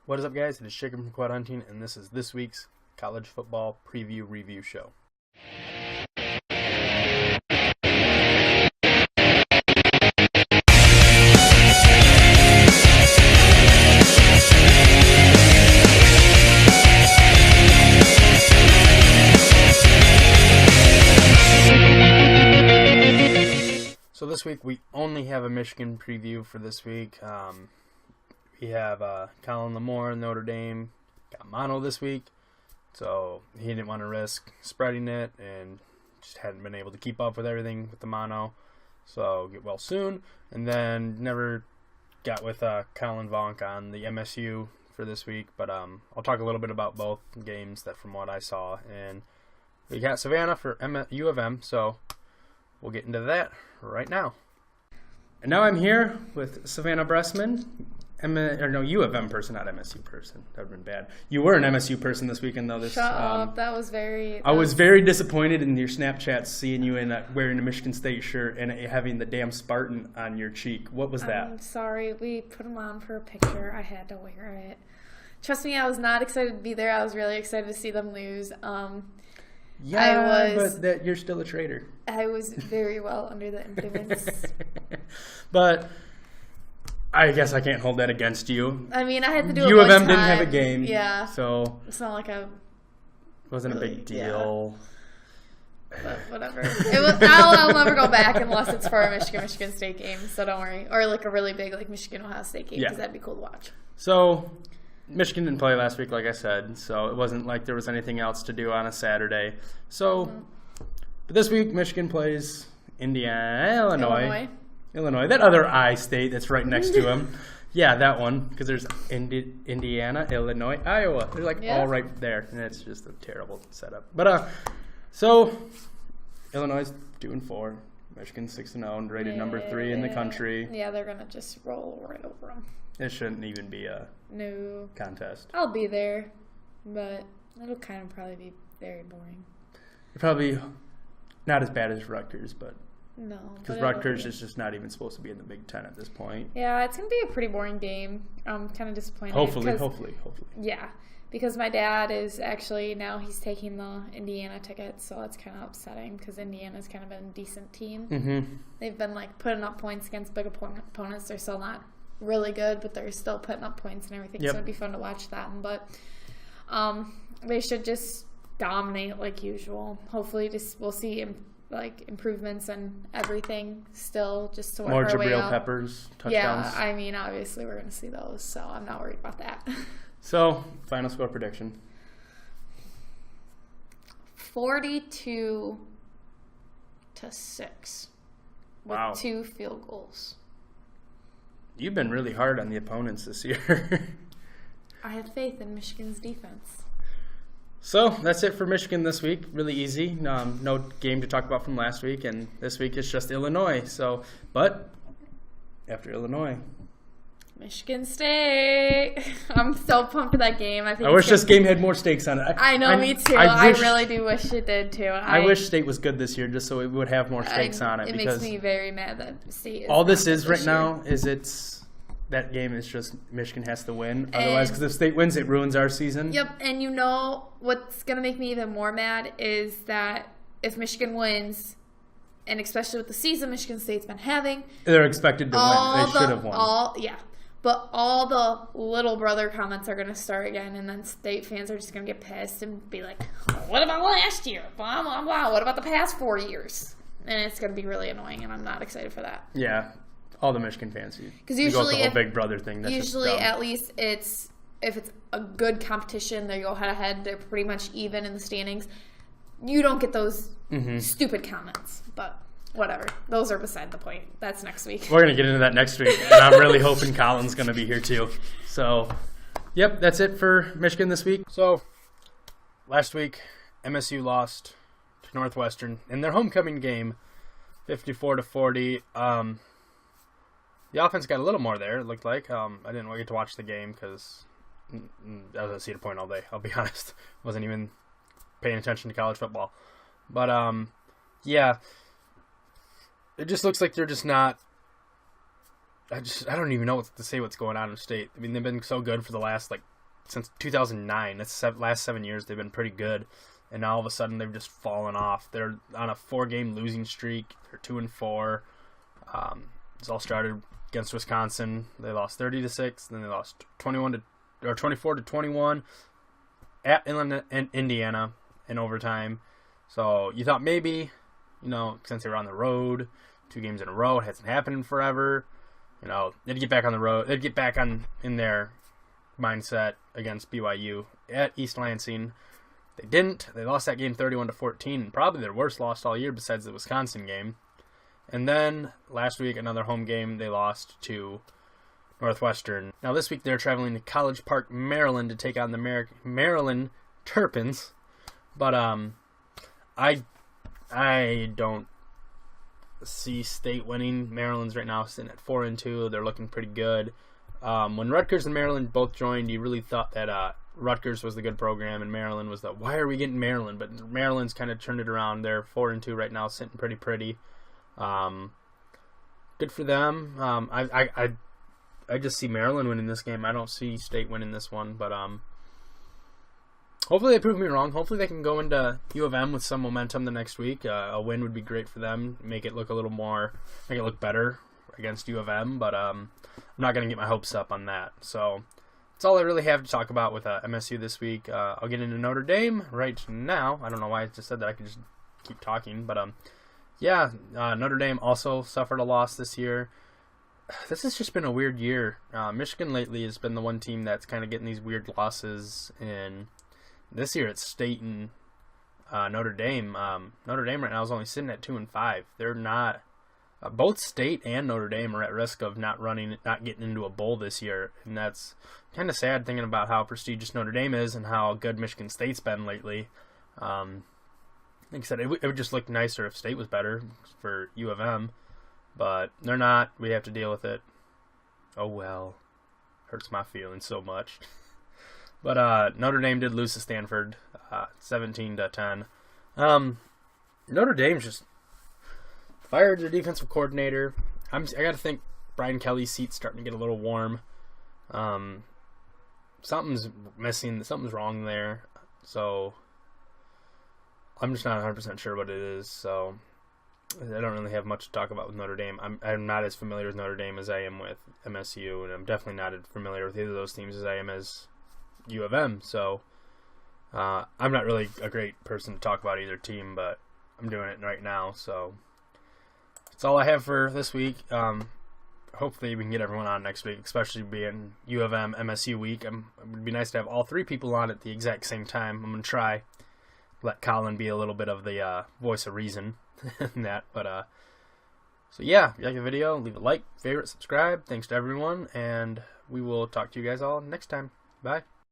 What is up, guys? It is Shaker from Quad Hunting, and this is this week's college football preview review show. So this week we only have a Michigan preview for this week. We have Colin Lamore, Notre Dame, got mono this week, so he didn't want to risk spreading it and just hadn't been able to keep up with everything with the mono. So get well soon. And then never got with Colin Vonk on the MSU for this week, but I'll talk a little bit about both games that from what I saw. And we got Savannah for U of M, so we'll get into that right now. And now I'm here with Savannah Bressman, U of M person, not MSU person. That would have been bad. You were an MSU person this weekend, though. Shut up. That was very... I was very disappointed in your Snapchats seeing you in wearing a Michigan State shirt and having the damn Spartan on your cheek. What was that? I'm sorry. We put them on for a picture. I had to wear it. Trust me, I was not excited to be there. I was really excited to see them lose. But you're still a traitor. I was very well under the influence. But I guess I can't hold that against you. I mean, I had to do it U of M one didn't time. have a game. Yeah. So it's not like a... wasn't really, a big deal. Yeah. But whatever. I'll never go back unless it's for a Michigan State game, so don't worry. Or like a really big Michigan-Ohio State game, because that'd be cool to watch. So Michigan didn't play last week, like I said, so it wasn't like there was anything else to do on a Saturday. So, But this week, Michigan plays Illinois. That other I state that's right next to them. Yeah, that one, because there's Indiana, Illinois, Iowa. They're all right there, and it's just a terrible setup. But so Illinois is 2-4, Michigan 6-0, and rated number 3 in the country. Yeah, they're gonna just roll right over them. It shouldn't even be a contest. I'll be there, but it'll kind of probably be very boring. Probably not as bad as Rutgers, but no, because Rutgers is just not even supposed to be in the Big Ten at this point. Yeah, it's gonna be a pretty boring game. I'm kind of disappointed. Hopefully. Yeah, because my dad is actually now he's taking the Indiana ticket, so that's kind of upsetting because Indiana's kind of been a decent team. Mm-hmm. They've been putting up points against big opponents. They're still not really good, but they're still putting up points and everything. So it'd be fun to watch them. But they should just dominate like usual. Hopefully, we'll see improvements and everything still just to work more our way Jabril up. Peppers touchdowns. Yeah, I mean, obviously we're going to see those, so I'm not worried about that. So, final score prediction. 42-6 with 2 field goals. You've been really hard on the opponents this year. I have faith in Michigan's defense. So, that's it for Michigan this week. Really easy. No game to talk about from last week, and this week it's just Illinois. So, but after Illinois, Michigan State. I'm so pumped for that game. I wish this game had more stakes on it. I know, me too. I really do wish it did too. I wish State was good this year, just so it would have more stakes on it. It makes me very mad that State is all this is right now is that game is just Michigan has to win. Otherwise, because if State wins, it ruins our season. Yep, and you know what's going to make me even more mad is that if Michigan wins, and especially with the season Michigan State's been having, they're expected to win. They should have won. But all the little brother comments are going to start again, and then State fans are just going to get pissed and be like, what about last year? Blah, blah, blah. What about the past 4 years? And it's going to be really annoying, and I'm not excited for that. Yeah, all the Michigan fans. Because usually, the whole Big Brother thing. That's usually at least if it's a good competition, they go head-to-head. They're pretty much even in the standings. You don't get those stupid comments, but... whatever. Those are beside the point. That's next week. We're going to get into that next week, and I'm really hoping Colin's going to be here too. So, yep, that's it for Michigan this week. So, last week, MSU lost to Northwestern in their homecoming game, 54-40. The offense got a little more there, it looked like. I didn't get to watch the game because I was at Cedar Point all day, I'll be honest. Wasn't even paying attention to college football. But, yeah. It just looks like they're just not I don't even know what to say what's going on in State. I mean, they've been so good for the last, since 2009. That's last 7 years they've been pretty good, and now all of a sudden they've just fallen off. They're on a 4-game losing streak. They're 2-4. It's all started against Wisconsin. They lost 30-6. Then they lost 24-21 at Indiana in overtime. So you thought maybe, since they were on the road, 2 games in a row, it hasn't happened in forever. They'd get back on the road. They'd get back in their mindset against BYU at East Lansing. They didn't. They lost that game 31-14, probably their worst loss all year besides the Wisconsin game. And then last week, another home game, they lost to Northwestern. Now this week they're traveling to College Park, Maryland to take on the Maryland Terrapins. But I don't see State winning. Maryland's right now sitting at 4-2. They're looking pretty good. When Rutgers and Maryland both joined, you really thought that Rutgers was the good program and Maryland was the, why are we getting Maryland? But Maryland's kind of turned it around. They're 4-2 right now, sitting pretty. Good for them. I just see Maryland winning this game. I don't see State winning this one, but hopefully they prove me wrong. Hopefully they can go into U of M with some momentum the next week. A win would be great for them. Make it look better against U of M, but I'm not going to get my hopes up on that. So that's all I really have to talk about with MSU this week. I'll get into Notre Dame right now. I don't know why I just said that. I could just keep talking, but Notre Dame also suffered a loss this year. This has just been a weird year. Michigan lately has been the one team that's kind of getting these weird losses. And this year it's State and Notre Dame. Notre Dame right now is only sitting at 2-5. They're not. Both State and Notre Dame are at risk of not getting into a bowl this year, and that's kind of sad thinking about how prestigious Notre Dame is and how good Michigan State's been lately. Like I said, it would just look nicer if State was better for U of M, but they're not. We have to deal with it. Oh well, hurts my feelings so much. But Notre Dame did lose to Stanford, 17-10. Notre Dame's just fired their defensive coordinator. I got to think Brian Kelly's seat's starting to get a little warm. Something's missing. Something's wrong there. So I'm just not 100% sure what it is, so I don't really have much to talk about with Notre Dame. I'm not as familiar with Notre Dame as I am with MSU, and I'm definitely not as familiar with either of those teams as I am as U of M, so I'm not really a great person to talk about either team, but I'm doing it right now, so that's all I have for this week. Hopefully we can get everyone on next week, especially being U of M MSU week. It would be nice to have all 3 people on at the exact same time. I'm going to try. Let Colin be a little bit of the voice of reason in that. But so yeah, if you like the video, leave a like, favorite, subscribe. Thanks to everyone, and we will talk to you guys all next time. Bye.